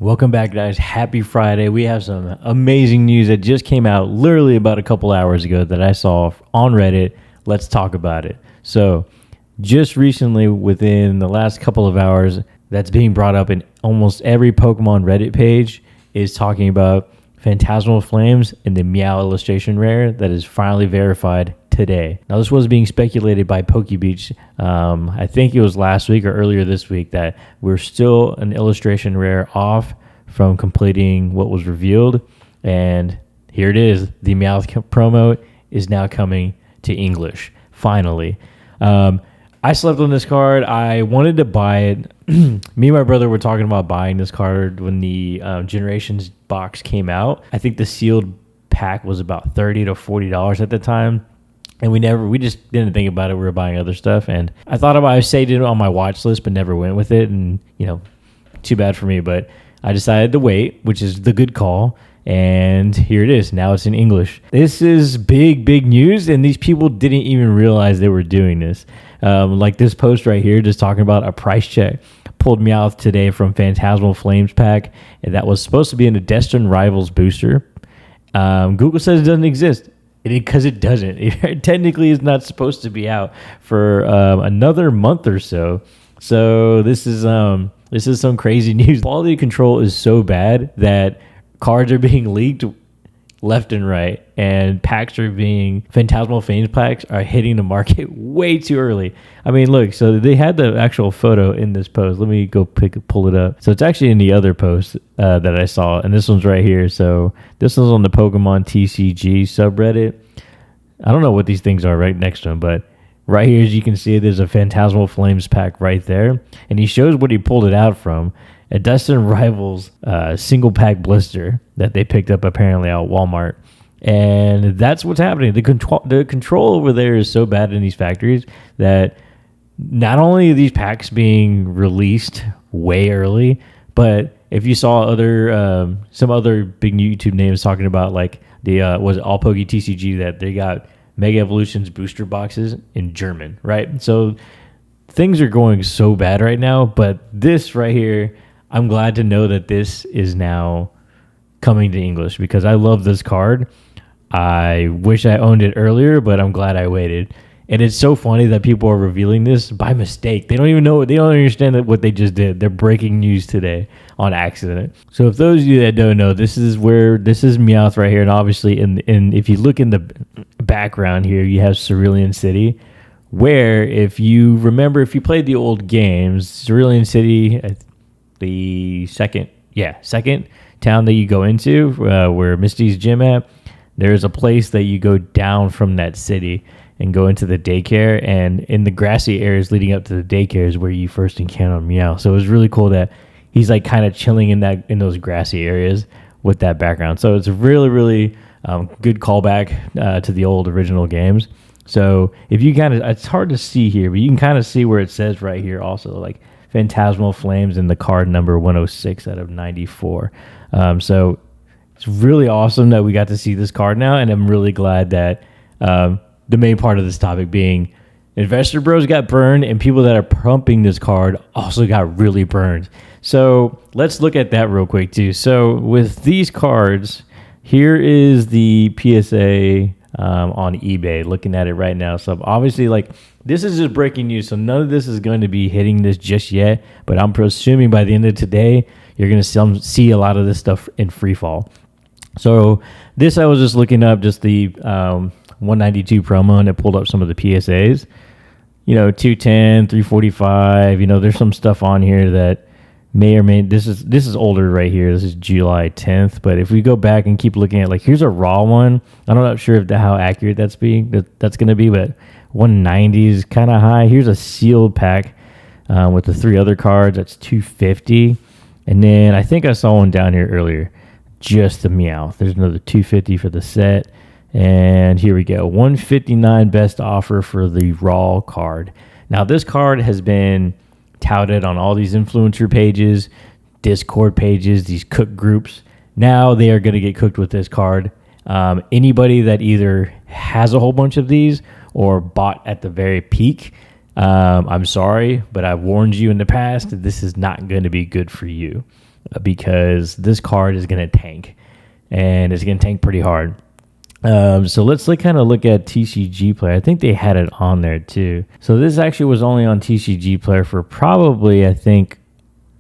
Welcome back, guys. Happy Friday. We have some amazing news that just came out literally about a couple hours ago that I saw on Reddit. Let's talk about it. So, just recently, within the last couple of hours, that's being brought up in almost every Pokemon Reddit page is talking about Phantasmal Flames and the Meow illustration rare that is finally verified today. Now, this was being speculated by PokeBeach. I think it was last week or earlier this week that we're still an illustration rare off from completing what was revealed. And here it is. The Meowth promo is now coming to English, finally. I slept on this card. I wanted to buy it. Me and my brother were talking about buying this card when the Generations box came out. I think the sealed pack was about $30 to $40 at the time. And we just didn't think about it. We were buying other stuff. And I thought about, I saved it on my watch list, but never went with it. And, too bad for me. But I decided to wait, which is the good call. And here it is. Now it's in English. This is big news. And these people didn't even realize they were doing this. Like this post right here, just talking about a price check. Pulled Meowth today from Phantasmal Flames pack. And that was supposed to be in a Destined Rivals booster. Google says it doesn't exist. Because it doesn't. It technically is not supposed to be out for another month or so. So this is some crazy news. Quality control is so bad that cards are being leaked left and right, and Phantasmal Flames packs are hitting the market way too early. I mean, look, so they had the actual photo in this post. Let me go pull it up. So it's actually in the other post that I saw, and this one's right here. So this one's on the pokemontcg subreddit. I don't know what these things are right next to them, but right here, as you can see, there's a Phantasmal Flames pack right there, and he shows what he pulled it out from. A Destined Rivals single pack blister that they picked up apparently out Walmart. And that's what's happening. The control over there is so bad in these factories that not only are these packs being released way early, but if you saw some other big YouTube names talking about like was it All Poke TCG, that they got Mega Evolutions booster boxes in German, right? So things are going so bad right now, but this right here, I'm glad to know that this is now coming to English because I love this card. I wish I owned it earlier, but I'm glad I waited. And it's so funny that people are revealing this by mistake. They don't even know. They don't understand what they just did. They're breaking news today on accident. So if those of you that don't know, this is Meowth right here. And obviously, if you look in the background here, you have Cerulean City, where if you played the old games, Cerulean City, the second town that you go into, where Misty's gym at, there's a place that you go down from that city and go into the daycare, and in the grassy areas leading up to the daycare is where you first encounter Meow. So it was really cool that he's like kind of chilling in those grassy areas with that background. So it's a really good callback to the old original games. So if you it's hard to see here, but you can kind of see where it says right here also, like Phantasmal Flames and the card number 106 out of 94. So it's really awesome that we got to see this card now, and I'm really glad that the main part of this topic being Investor Bros got burned, and people that are pumping this card also got really burned. So let's look at that real quick too. So with these cards, here is the PSA on eBay, looking at it right now. So obviously, like, this is just breaking news, so none of this is going to be hitting this just yet, but I'm assuming by the end of today, you're going to see a lot of this stuff in free fall. So this, I was just looking up just the 192 promo, and it pulled up some of the PSAs. 210, 345. There's some stuff on here that may or may. This is older right here. This is July 10th. But if we go back and keep looking at, like, here's a raw one. I'm not sure how accurate that's going to be, but 190 is kind of high. Here's a sealed pack with the 3 other cards. That's 250. And then I think I saw one down here earlier, just the Meowth. There's another 250 for the set. And here we go, 159 best offer for the raw card. Now, this card has been touted on all these influencer pages, Discord pages, these cook groups. Now they are going to get cooked with this card. Anybody that either has a whole bunch of these or bought at the very peak, I'm sorry, but I've warned you in the past that this is not going to be good for you. because this card is going to tank, and it's going to tank pretty hard. So let's kind of look at TCG Player. I think they had it on there too. So this actually was only on TCG Player for probably, I think,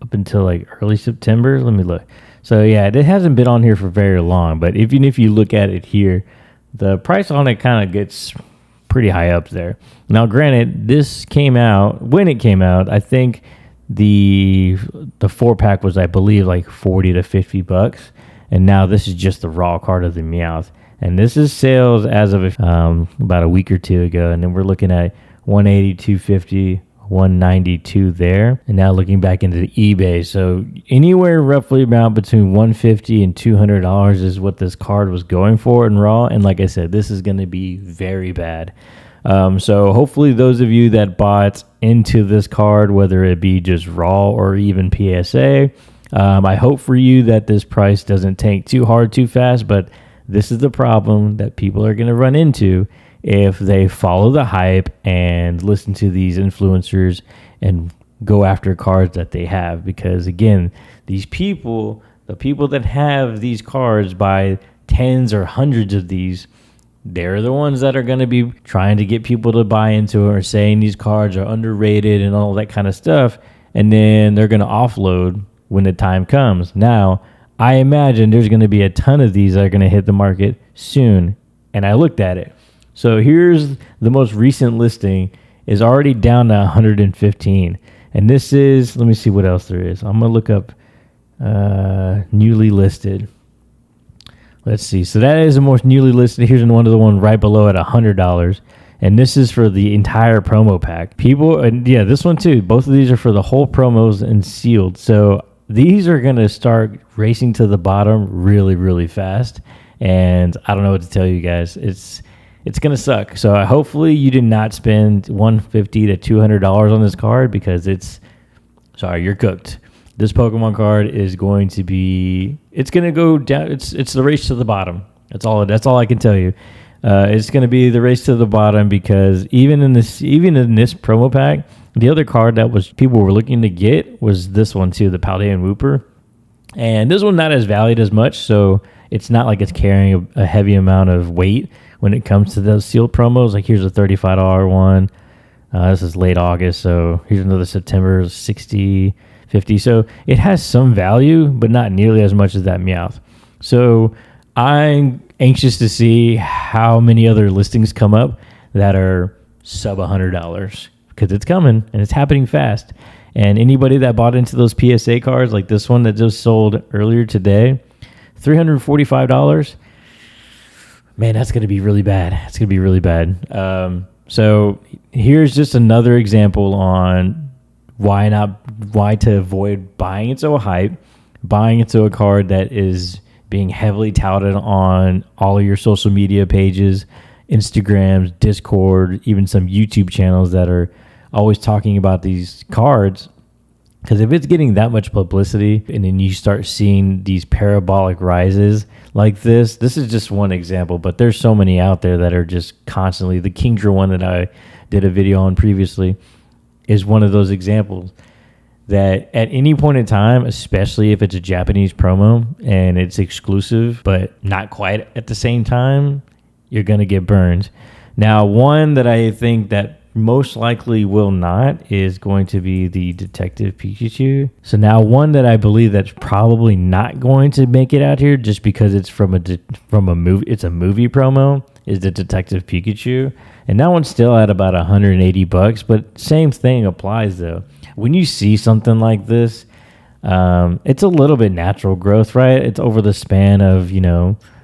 up until like early September. Let me look. So yeah, it hasn't been on here for very long, but even if you look at it here, the price on it kind of gets pretty high up there. Now, granted, this came out, when it came out, I think the 4-pack was, I believe, like $40 to $50, and now this is just the raw card of the Meowth. And this is sales as of about a week or two ago. And then we're looking at 180, 250, 192 there. And now looking back into the eBay. So anywhere roughly about between $150 and $200 is what this card was going for in raw. And like I said, this is going to be very bad. So hopefully those of you that bought into this card, whether it be just raw or even PSA, I hope for you that this price doesn't tank too hard too fast. But this is the problem that people are going to run into if they follow the hype and listen to these influencers and go after cards that they have. Because again, these people, the people that have these cards, buy tens or hundreds of these, they're the ones that are going to be trying to get people to buy into it or saying these cards are underrated and all that kind of stuff. And then they're going to offload when the time comes. Now, I imagine there's going to be a ton of these that are going to hit the market soon. And I looked at it. So here's the most recent listing is already down to 115. And this is, let me see what else there is. I'm going to look up newly listed. Let's see. So that is the most newly listed. Here's one of the one right below at $100. And this is for the entire promo pack. People, and yeah, this one too. Both of these are for the whole promos and sealed. So these are going to start racing to the bottom really, really fast. And I don't know what to tell you guys. It's going to suck. So hopefully you did not spend $150 to $200 on this card, because you're cooked. This Pokemon card is going to be, it's going to go down. It's the race to the bottom. That's all I can tell you. It's going to be the race to the bottom, because even in this promo pack, the other card that was people were looking to get was this one too, the Paldean Wooper. And this one not as valued as much, so it's not like it's carrying a heavy amount of weight when it comes to those sealed promos. Like here's a $35 one. This is late August, so here's another September, 60, 50. So it has some value, but not nearly as much as that Meowth. So I'm anxious to see how many other listings come up that are sub $100, because it's coming and it's happening fast. And anybody that bought into those PSA cards, like this one that just sold earlier today, $345, man, that's going to be really bad. It's going to be really bad. So here's just another example on why to avoid buying into a hype, buying into a card that is being heavily touted on all of your social media pages, Instagrams, Discord, even some YouTube channels that are always talking about these cards. Because if it's getting that much publicity and then you start seeing these parabolic rises like this is just one example, but there's so many out there that are just constantly. The Kingdra one that I did a video on previously is one of those examples that at any point in time, especially if it's a Japanese promo and it's exclusive, but not quite at the same time, you're going to get burned. Now, one that I think that most likely will not is going to be the Detective Pikachu. So now one that I believe that's probably not going to make it out here just because it's from a movie, it's a movie promo, is the Detective Pikachu. And that one's still at about $180, but same thing applies though. When you see something like this, it's a little bit natural growth, right? It's over the span of,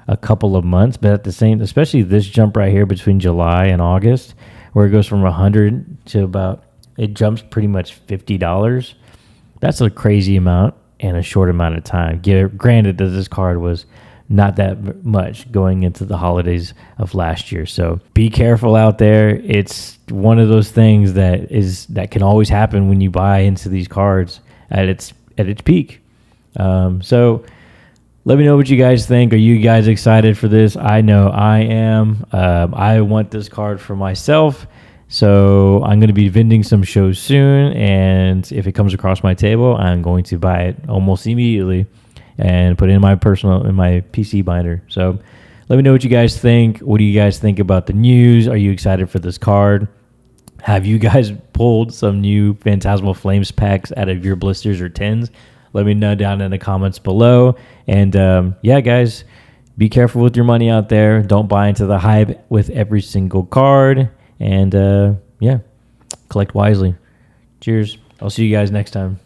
a couple of months, but at the same, especially this jump right here between July and August, where it goes from 100 to it jumps pretty much $50. That's a crazy amount in a short amount of time. Granted that this card was not that much going into the holidays of last year. So be careful out there. It's one of those things that can always happen when you buy into these cards at its peak. So let me know what you guys think. Are you guys excited for this? I know I am. I want this card for myself. So I'm going to be vending some shows soon, and if it comes across my table, I'm going to buy it almost immediately and put it in my PC binder. So let me know what you guys think. What do you guys think about the news? Are you excited for this card? Have you guys pulled some new Phantasmal Flames packs out of your blisters or tins? Let me know down in the comments below. And yeah, guys, be careful with your money out there. Don't buy into the hype with every single card. And yeah, collect wisely. Cheers. I'll see you guys next time.